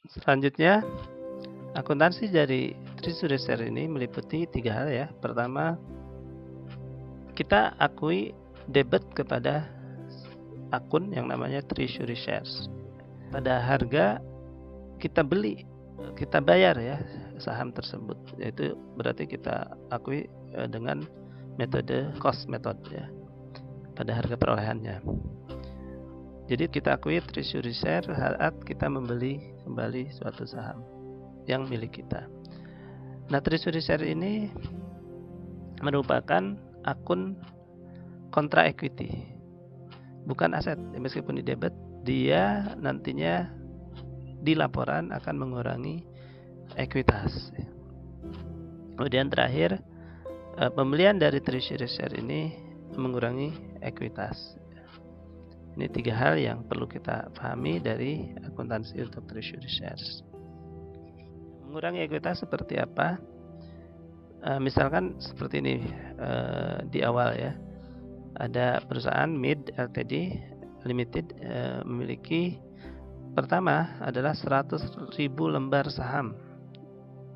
Selanjutnya, akuntansi dari treasury share ini meliputi 3 hal ya. Pertama, kita akui debit kepada akun yang namanya treasury shares. Pada harga kita beli, kita bayar ya saham tersebut. Yaitu berarti kita akui dengan metode cost method ya, pada harga perolehannya. Jadi kita akui treasury share saat kita membeli kembali suatu saham yang milik kita. Nah, treasury share ini merupakan akun kontra equity, bukan aset. Meskipun di debit, dia nantinya di laporan akan mengurangi ekuitas. Kemudian terakhir, pembelian dari treasury share ini mengurangi ekuitas. Ini 3 hal yang perlu kita pahami dari akuntansi untuk treasury shares. Mengurangi ekuitas seperti apa? Misalkan seperti ini di awal ya. Ada perusahaan MID Ltd Limited memiliki pertama adalah 100.000 lembar saham.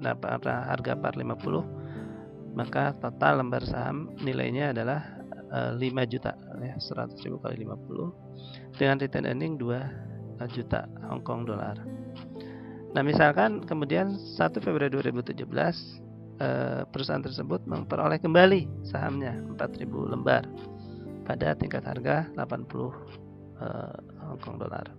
Nah, pada harga par 50, maka total lembar saham nilainya adalah 5 juta ya, 100.000 kali 50 dengan return earning 2 juta Hong Kong dollar. Nah, misalkan kemudian 1 Februari 2017 perusahaan tersebut memperoleh kembali sahamnya 4.000 lembar pada tingkat harga 80 Hong Kong dollar.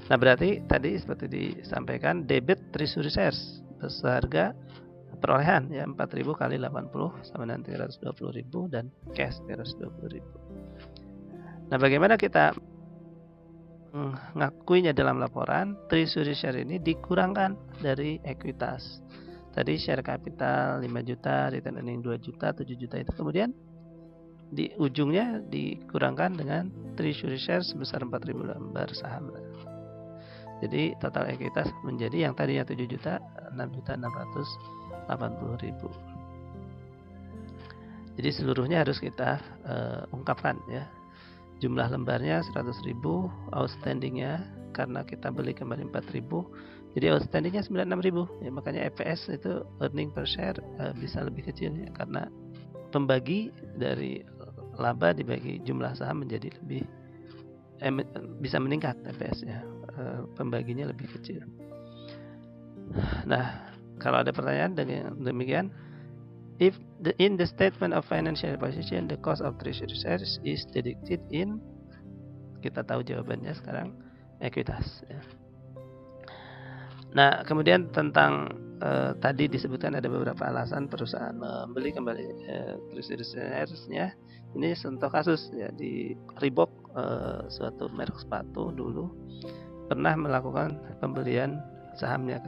Nah, berarti tadi seperti disampaikan, debit treasury shares seharga perolehan ya 4.000 kali 80 sama dengan 320.000 dan cash 320.000. Nah, bagaimana kita mengakuinya dalam laporan? Treasury share ini dikurangkan dari ekuitas. Tadi share capital 5 juta, return earning 2 juta, 7 juta itu kemudian di ujungnya dikurangkan dengan treasury share sebesar 4.000 lembar saham. Jadi total ekuitas menjadi yang tadinya 7 juta, 6.680.000. Jadi seluruhnya harus kita ungkapkan ya. Jumlah lembarnya 100.000, outstandingnya karena kita beli kembali 4.000, jadi outstandingnya 96.000 ya, makanya EPS itu earning per share bisa lebih kecil ya, karena pembagi dari laba dibagi jumlah saham menjadi lebih bisa meningkat EPS ya, pembaginya lebih kecil. Nah, kalau ada pertanyaan demikian, if in the statement of financial position the cost of treasury shares is deducted in, kita tahu jawabannya sekarang, ekuitas ya. Nah, kemudian tentang tadi disebutkan ada beberapa alasan perusahaan membeli kembali treasury shares-nya. Ini contoh kasus ya, di Reebok, suatu merek sepatu dulu pernah melakukan pembelian sahamnya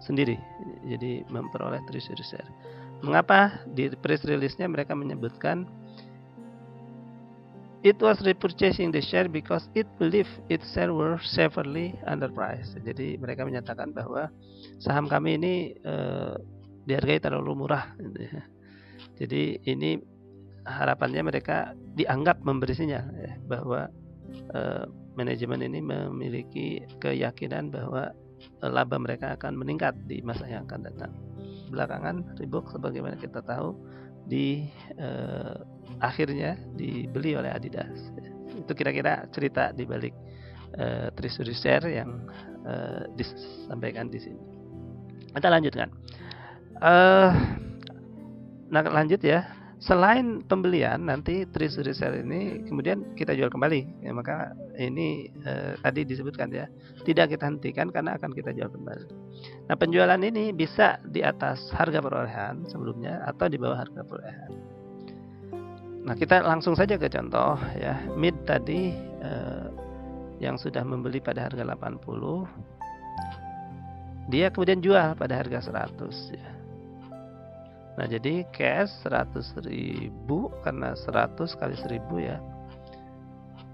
sendiri, jadi memperoleh treasury share. Mengapa di press release-nya mereka menyebutkan it was repurchasing the share because it believed its share were severely underpriced. Jadi mereka menyatakan bahwa saham kami ini dihargai terlalu murah gitu ya. Jadi ini harapannya mereka dianggap memberi sinyal ya, bahwa manajemen ini memiliki keyakinan bahwa laba mereka akan meningkat di masa yang akan datang. Belakangan Reebok sebagaimana kita tahu akhirnya dibeli oleh Adidas. Itu kira-kira cerita di balik treasury share yang disampaikan di sini. Kita lanjutkan. Nah, lanjut ya. Selain pembelian, nanti treasury share ini kemudian kita jual kembali ya, maka ini tadi disebutkan ya, tidak kita hentikan karena akan kita jual kembali. Nah, penjualan ini bisa di atas harga perolehan sebelumnya atau di bawah harga perolehan. Nah, kita langsung saja ke contoh ya. MID tadi yang sudah membeli pada harga 80, dia kemudian jual pada harga 100 ya. Nah, jadi cash 100.000 karena 100 kali 1.000 ya.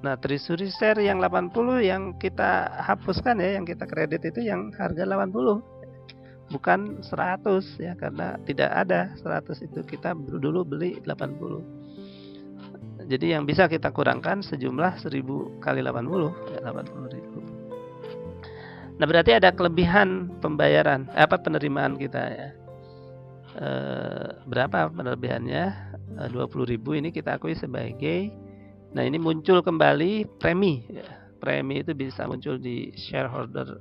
Nah, treasury share yang 80 yang kita hapuskan ya, yang kita kredit itu yang harga 80, bukan 100 ya, karena tidak ada 100 itu, kita dulu beli 80. Jadi yang bisa kita kurangkan sejumlah 1.000 kali 80 ya, 80.000. Nah, berarti ada kelebihan pembayaran penerimaan kita ya. Berapa penelebihannya? 20.000 ini kita akui sebagai, nah ini muncul kembali premi ya. Premi itu bisa muncul di shareholder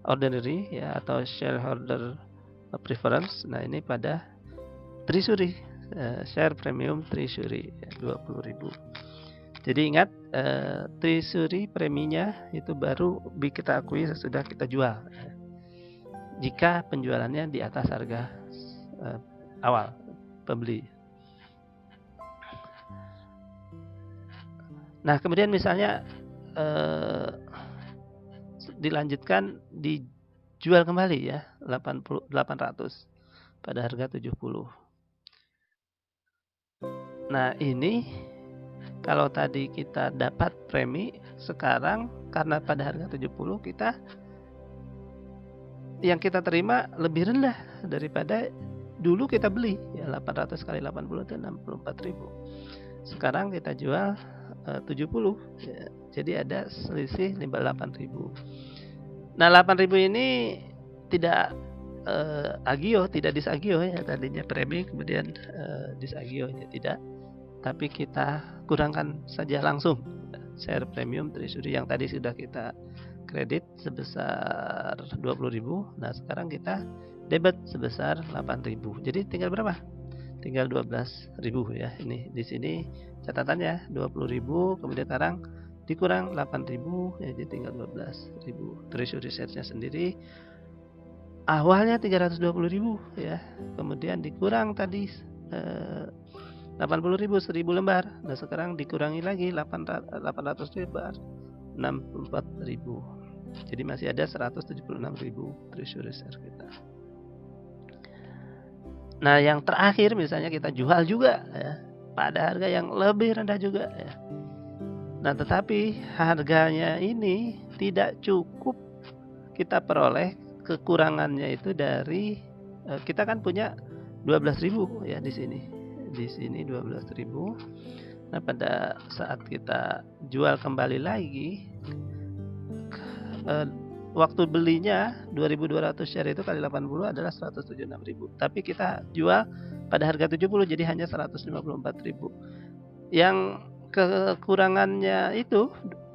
ordinary ya, atau shareholder preference. Nah ini pada treasury, share premium treasury ya, 20.000. Jadi ingat, treasury preminya itu baru kita akui sesudah kita jual ya. Jika penjualannya di atas harga awal pembeli. Nah, kemudian misalnya dilanjutkan dijual kembali ya 800 pada harga 70. Nah, ini kalau tadi kita dapat premi, sekarang karena pada harga 70 yang kita terima lebih rendah daripada dulu kita beli ya. 800 kali 80 itu 64.000. Sekarang kita jual 70 ya. Jadi ada selisih 58.000. Nah, 8.000 ini tidak agio, tidak disagio ya, tadinya premi kemudian disagio ya, tidak. Tapi kita kurangkan saja langsung share premium treasury yang tadi sudah kita kredit sebesar 20.000. Nah, sekarang kita debit sebesar 8.000. Jadi tinggal berapa? Tinggal 12.000 ya. Ini di sini catatannya 20.000, kemudian sekarang dikurang 8.000 ya, jadi tinggal 12.000. Treasury shares-nya sendiri awalnya 320.000 ya. Kemudian dikurang tadi 80.000, 1.000 lembar. Nah, sekarang dikurangi lagi 800 lembar, 64.000. Jadi masih ada 176.000 treasury share kita. Nah, yang terakhir misalnya kita jual juga ya, pada harga yang lebih rendah juga ya. Nah, tetapi harganya ini tidak cukup kita peroleh, kekurangannya itu dari kita kan punya 12.000 ya di sini. Di sini 12.000. Nah, pada saat kita jual kembali lagi, waktu belinya 2.200 share itu kali 80 adalah 176.000. Tapi kita jual pada harga 70, jadi hanya 154.000. Yang kekurangannya itu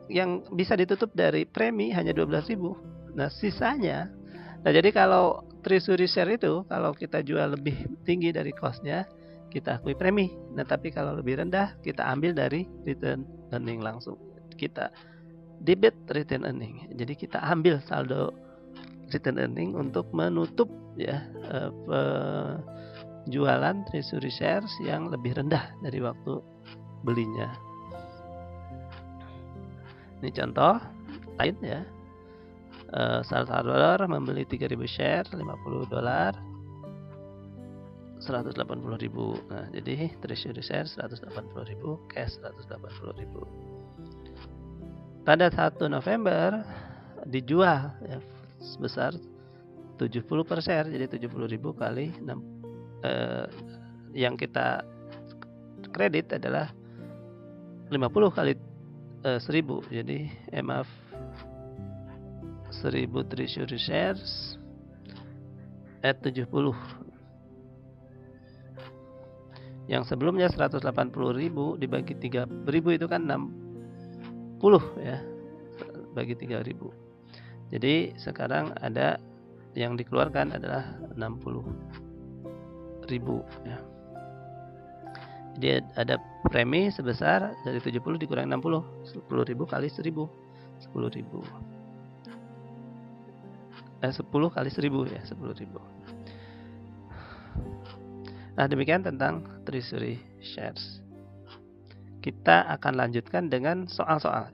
yang bisa ditutup dari premi hanya 12.000. Nah, sisanya. Nah, jadi kalau treasury share itu kalau kita jual lebih tinggi dari cost-nya, kita akui premi. Nah, tapi kalau lebih rendah, kita ambil dari return earning langsung. Kita debit return earning. Jadi kita ambil saldo return earning untuk menutup ya penjualan treasury shares yang lebih rendah dari waktu belinya. Ini contoh lain ya. Salvador membeli 3.000 share, $50, 180.000. Nah, jadi treasury share 180.000, cash 180.000. Pada 1 November dijual ya, sebesar 70 per share, jadi 70.000 kali 6, yang kita kredit adalah 50 kali 1.000, jadi maaf 1.000 treasury shares at 70. Yang sebelumnya 180.000 dibagi 3.000 itu kan 60 ya, bagi 3.000. Jadi sekarang ada yang dikeluarkan adalah 60.000 ya. Jadi ada premi sebesar dari 70 dikurangi 60, 10.000 kali 1.000, 10.000. 10 kali 1.000 ya, 10.000. Nah, demikian tentang treasury shares. Kita akan lanjutkan dengan soal-soal.